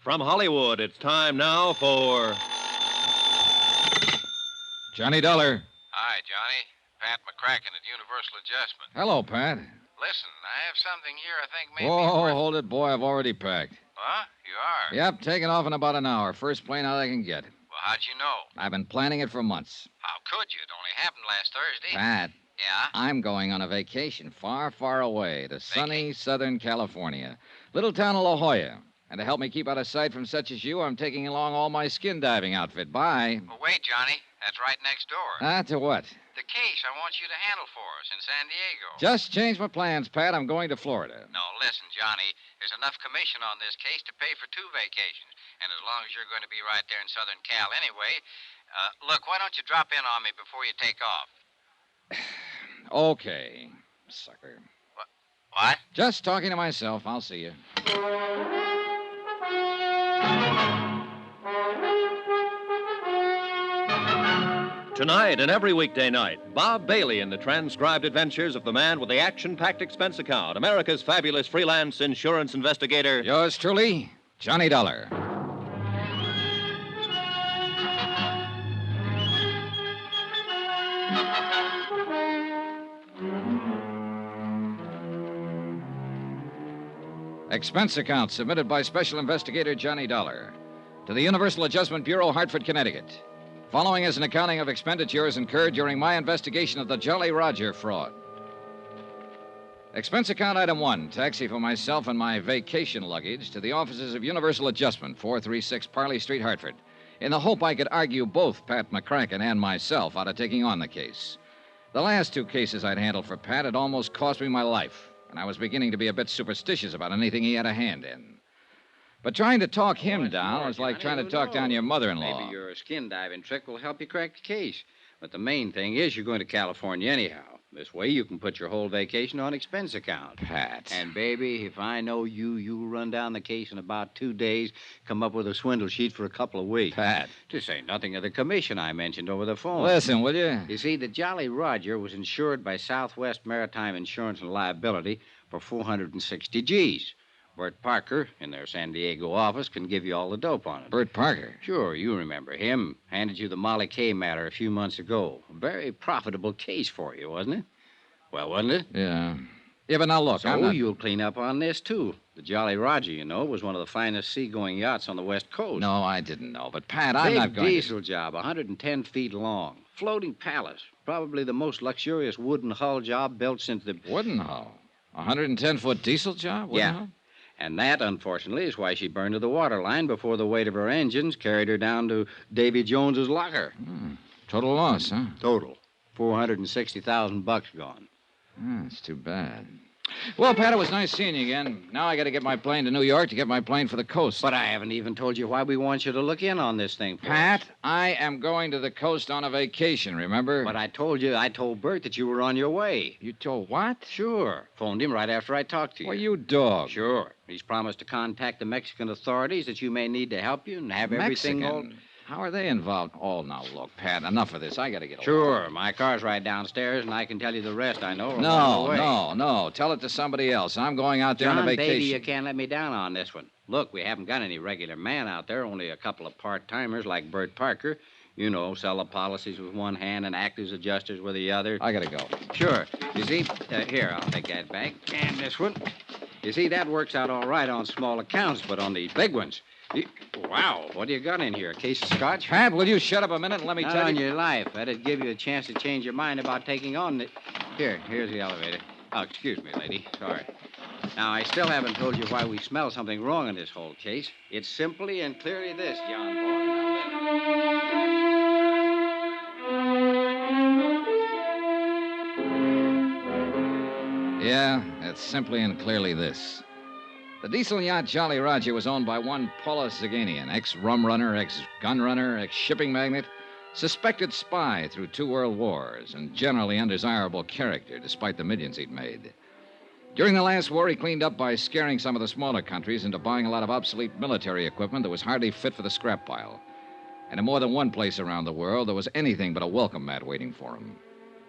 From Hollywood, it's time now for... Johnny Dollar. Hi, Johnny. Pat McCracken at Universal Adjustment. Hello, Pat. Listen, I have something here I think may be Whoa, worth... hold it, boy. I've already packed. Huh? You are? Yep, taking off in about an hour. First plane out I can get. Well, how'd you know? I've been planning it for months. How could you? It only happened last Thursday. Pat, Yeah? I'm going on a vacation far, far away to sunny Southern California. Little town of La Jolla. And to help me keep out of sight from such as you, I'm taking along all my skin diving outfit. Bye. Well, wait, Johnny. That's right next door. To what? The case I want you to handle for us in San Diego. Just changed my plans, Pat. I'm going to Florida. No, listen, Johnny. There's enough commission on this case to pay for 2 vacations. And as long as you're going to be right there in Southern Cal anyway, look, why don't you drop in on me before you take off? Okay, sucker. What? Just talking to myself. I'll see you. Tonight and every weekday night, Bob Bailey in the transcribed adventures of the man with the action-packed expense account, America's fabulous freelance insurance investigator. Yours truly, Johnny Dollar. Expense account submitted by Special Investigator Johnny Dollar to the Universal Adjustment Bureau, Hartford, Connecticut. Following is an accounting of expenditures incurred during my investigation of the Jolly Roger fraud. Expense account item 1, taxi for myself and my vacation luggage to the offices of Universal Adjustment, 436 Parley Street, Hartford, in the hope I could argue both Pat McCracken and myself out of taking on the case. The last 2 cases I'd handled for Pat had almost cost me my life, and I was beginning to be a bit superstitious about anything he had a hand in. But trying to talk him down was like trying to talk down your mother-in-law. Maybe your skin diving trick will help you crack the case. But the main thing is you're going to California anyhow. This way you can put your whole vacation on expense account. Pat. And, baby, if I know you'll run down the case in about 2 days, come up with a swindle sheet for a couple of weeks. Pat. To say nothing of the commission I mentioned over the phone. Listen, will you? You see, the Jolly Roger was insured by Southwest Maritime Insurance and Liability for 460 G's. Bert Parker, in their San Diego office, can give you all the dope on it. Bert Parker? Sure, you remember him. Handed you the Molly Kay matter a few months ago. A very profitable case for you, wasn't it? Well, wasn't it? Yeah. Yeah, but now look, So you'll clean up on this, too. The Jolly Roger, you know, was one of the finest seagoing yachts on the West Coast. No, I didn't know. But, Pat, I'm not going Big diesel job, 110 feet long. Floating palace. Probably the most luxurious wooden hull job built since the... Wooden hull? 110-foot diesel job? Wooden hull? And that, unfortunately, is why she burned to the waterline before the weight of her engines carried her down to Davy Jones's locker. Total loss, huh? Total. $460,000 gone. That's too bad. Well, Pat, it was nice seeing you again. Now I got to get my plane to New York to get my plane for the coast. But I haven't even told you why we want you to look in on this thing, Pat, I am going to the coast on a vacation, remember? But I told Bert that you were on your way. You told what? Sure. Phoned him right after I talked to you. Well, you dog. Sure. He's promised to contact the Mexican authorities that you may need to help you and have everything all... How are they involved? Oh, now, look, Pat, enough of this. I got to get Sure. along. My car's right downstairs, and I can tell you the rest I know. No. Tell it to somebody else. I'm going out there on a vacation. Baby, you can't let me down on this one. Look, we haven't got any regular man out there, only a couple of part-timers like Bert Parker. You know, sell the policies with one hand and act as adjusters with the other. I got to go. Sure. You see, here, I'll take that back. And this one. You see, that works out all right on small accounts, but on these big ones... Wow, what do you got in here? A case of scotch? Pat, will you shut up a minute and let me Not tell on you... your life. That'd give you a chance to change your mind about taking on the... Here's the elevator. Oh, excuse me, lady. Sorry. Now, I still haven't told you why we smell something wrong in this whole case. It's simply and clearly this, John boy. Yeah, it's simply and clearly this. The diesel yacht Jolly Roger was owned by one Paula Zaganian, ex-rum runner, ex-gun runner, ex-shipping magnate, suspected spy through 2 world wars, and generally undesirable character, despite the millions he'd made. During the last war, he cleaned up by scaring some of the smaller countries into buying a lot of obsolete military equipment that was hardly fit for the scrap pile. And in more than one place around the world, there was anything but a welcome mat waiting for him.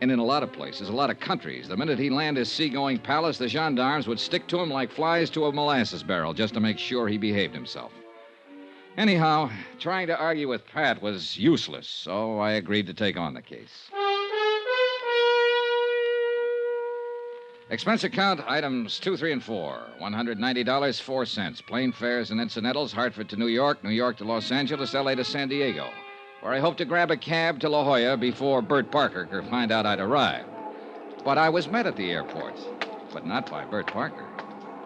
And in a lot of places, a lot of countries, the minute he landed his seagoing palace, the gendarmes would stick to him like flies to a molasses barrel just to make sure he behaved himself. Anyhow, trying to argue with Pat was useless, so I agreed to take on the case. Expense account, items 2, 3, and 4. $190, 4 cents. Plane fares and incidentals, Hartford to New York, New York to Los Angeles, L.A. to San Diego, where I hope to grab a cab to La Jolla before Bert Parker could find out I'd arrived. But I was met at the airport, but not by Bert Parker.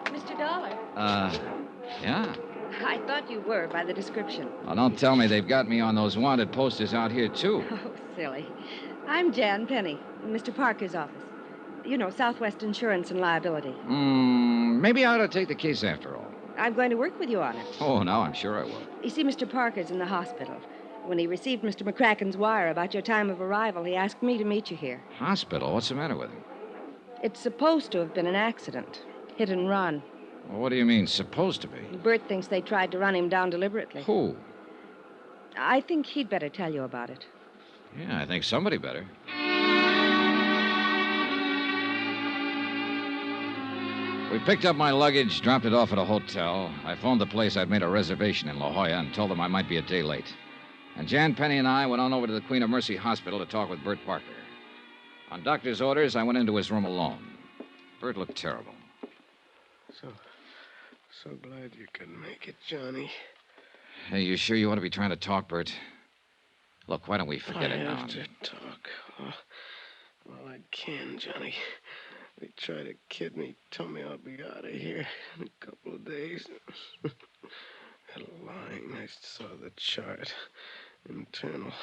Mr. Dollar. Yeah? I thought you were by the description. Oh, don't tell me they've got me on those wanted posters out here, too. Oh, silly. I'm Jan Penny, in Mr. Parker's office. You know, Southwest Insurance and Liability. Maybe I ought to take the case after all. I'm going to work with you on it. Oh, now I'm sure I will. You see, Mr. Parker's in the hospital. When he received Mr. McCracken's wire about your time of arrival, he asked me to meet you here. Hospital? What's the matter with him? It's supposed to have been an accident. Hit and run. Well, what do you mean, supposed to be? Bert thinks they tried to run him down deliberately. Who? I think he'd better tell you about it. Yeah, I think somebody better. We picked up my luggage, dropped it off at a hotel. I phoned the place I'd made a reservation in La Jolla and told them I might be a day late. And Jan Penny and I went on over to the Queen of Mercy Hospital to talk with Bert Parker. On doctor's orders, I went into his room alone. Bert looked terrible. So glad you could make it, Johnny. Hey, you sure you want to be trying to talk, Bert? Look, why don't we forget it now? I have to talk. Well, I can, Johnny. They try to kid me, tell me I'll be out of here in a couple of days. That lying, I saw the chart. Internal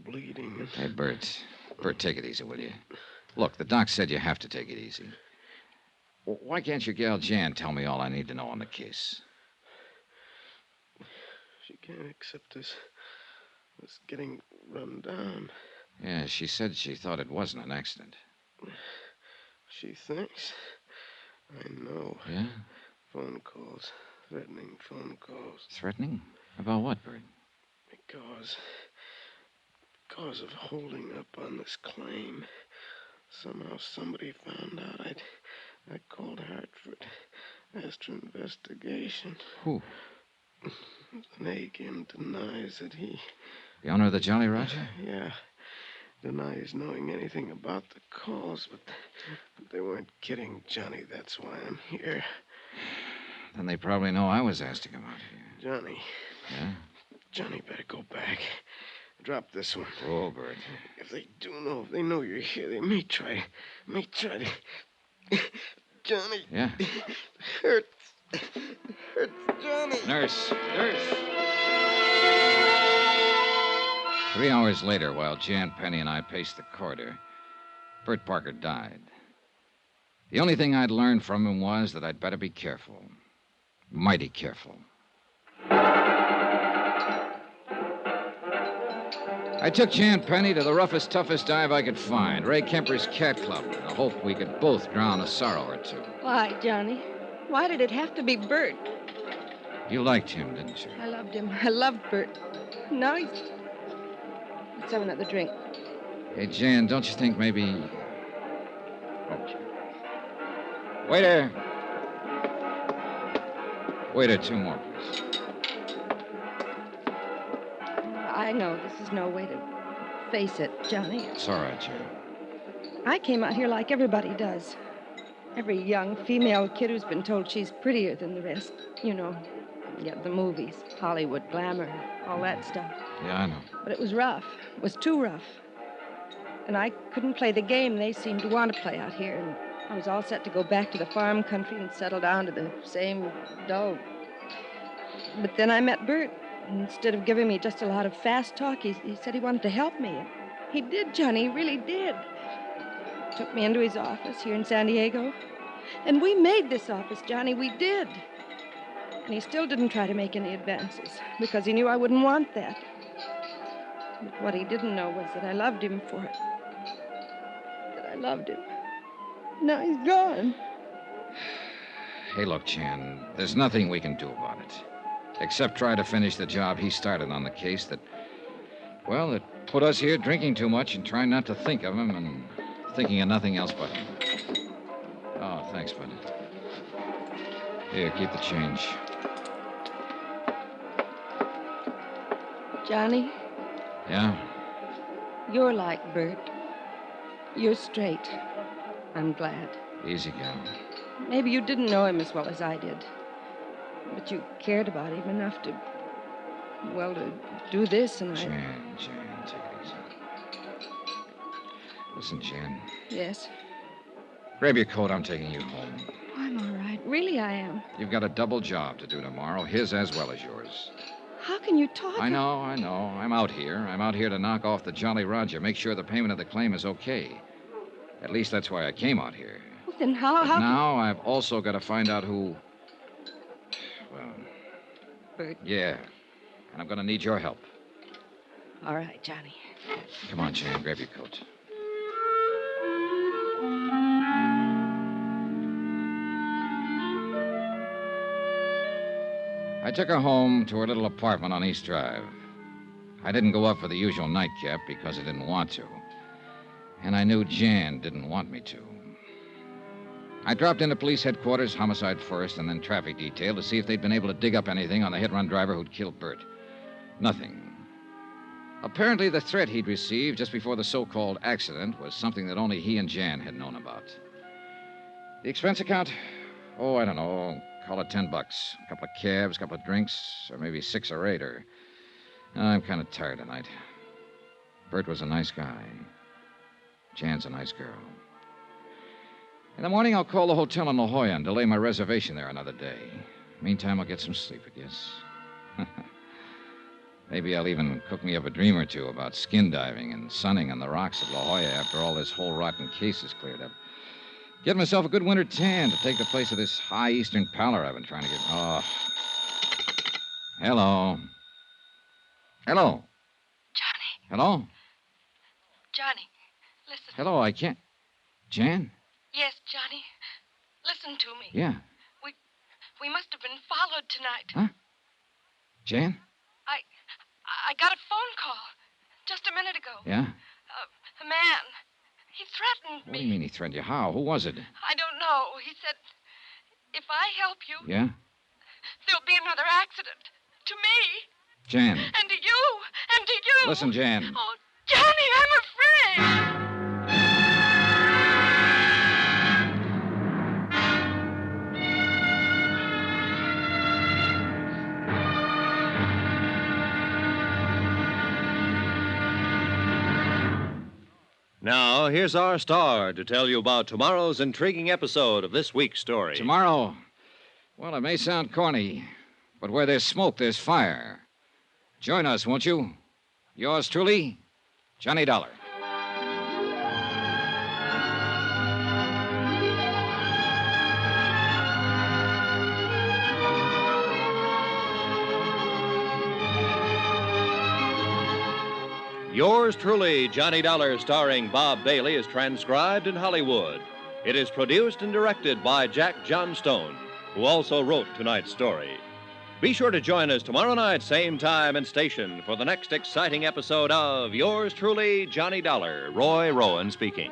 bleeding. Hey, Bert. Bert, take it easy, will you? Look, the doc said you have to take it easy. Why can't your gal Jan tell me all I need to know on the case? She can't accept this getting run down. Yeah, she said she thought it wasn't an accident. She thinks. I know. Yeah? Phone calls. Threatening phone calls. Threatening? About what, Bert? Because of holding up on this claim. Somehow somebody found out I called Hartford. Asked for investigation. Who? Nagin denies that he... The owner of the Jolly Roger? Yeah. Denies knowing anything about the calls, but they weren't kidding Johnny. That's why I'm here. Then they probably know I was asked to come out here. Johnny. Yeah? Johnny better go back. Drop this one. Oh, Bert. If they know you're here, they may try to... Johnny. Yeah? Hurts, Johnny. Nurse. 3 hours later, while Jan Penny and I paced the corridor, Bert Parker died. The only thing I'd learned from him was that I'd better be careful. Mighty careful. I took Jan Penny to the roughest, toughest dive I could find, Ray Kemper's Cat Club, in the hope we could both drown a sorrow or two. Why, Johnny? Why did it have to be Bert? You liked him, didn't you? I loved him. I loved Bert. Now he's... Let's have another drink. Hey, Jan, don't you think maybe... Oh. Waiter! Waiter, 2 more, please. I know this is no way to face it, Johnny. It's all right, Jan. I came out here like everybody does. Every young female kid who's been told she's prettier than the rest. You know, the movies, Hollywood, glamour, all that stuff. Yeah, I know. But it was rough. It was too rough. And I couldn't play the game they seemed to want to play out here. And I was all set to go back to the farm country and settle down to the same dull. But then I met Bert. And instead of giving me just a lot of fast talk, he said he wanted to help me. He did, Johnny. He really did. Took me into his office here in San Diego. And we made this office, Johnny. We did. And he still didn't try to make any advances because he knew I wouldn't want that. But what he didn't know was that I loved him for it. That I loved him. Now he's gone. Hey, look, Jan, there's nothing we can do about it. Except try to finish the job he started on the case that put us here drinking too much and trying not to think of him and thinking of nothing else but him. Oh, thanks, bud. Here, keep the change. Johnny, Yeah? you're like Bert. You're straight. I'm glad. Easy, gal. Maybe you didn't know him as well as I did. But you cared about him enough to, well, to do this, and I... Jan, take it easy. Listen, Jan. Yes? Grab your coat. I'm taking you home. I'm all right. Really, I am. You've got a double job to do tomorrow, his as well as yours. How can you talk? I know. I'm out here. I'm out here to knock off the Jolly Roger, make sure the payment of the claim is okay. At least that's why I came out here. Well, then how... Now I've also got to find out who... Well... Bert. Yeah. And I'm going to need your help. All right, Johnny. Come on, Jan. Grab your coat. I took her home to her little apartment on East Drive. I didn't go up for the usual nightcap because I didn't want to. And I knew Jan didn't want me to. I dropped into police headquarters, homicide first, and then traffic detail to see if they'd been able to dig up anything on the hit-run driver who'd killed Bert. Nothing. Apparently, the threat he'd received just before the so-called accident was something that only he and Jan had known about. The expense account? Oh, I don't know. Call it $10. A couple of cabs, a couple of drinks, or maybe 6 or 8, or... I'm kind of tired tonight. Bert was a nice guy. Jan's a nice girl. In the morning, I'll call the hotel in La Jolla and delay my reservation there another day. Meantime, I'll get some sleep, I guess. Maybe I'll even cook me up a dream or two about skin diving and sunning on the rocks of La Jolla after all this whole rotten case is cleared up. Get myself a good winter tan to take the place of this high eastern pallor I've been trying to get. Oh. Hello. Hello. Johnny. Hello? Johnny, listen. Hello, I can't... Jan? Yes, Johnny. Listen to me. Yeah. We must have been followed tonight. Huh? Jan? I got a phone call just a minute ago. Yeah? A man. He threatened me. What do you mean he threatened you? How? Who was it? I don't know. He said, if I help you, Yeah? there'll be another accident. To me. Jan. And to you. And to you. Listen, Jan. Oh, Johnny, I'm afraid. Now, here's our star to tell you about tomorrow's intriguing episode of this week's story. Tomorrow? Well, it may sound corny, but where there's smoke, there's fire. Join us, won't you? Yours truly, Johnny Dollar. Yours truly, Johnny Dollar, starring Bob Bailey, is transcribed in Hollywood. It is produced and directed by Jack Johnstone, who also wrote tonight's story. Be sure to join us tomorrow night, same time and station, for the next exciting episode of Yours truly, Johnny Dollar. Roy Rowan speaking.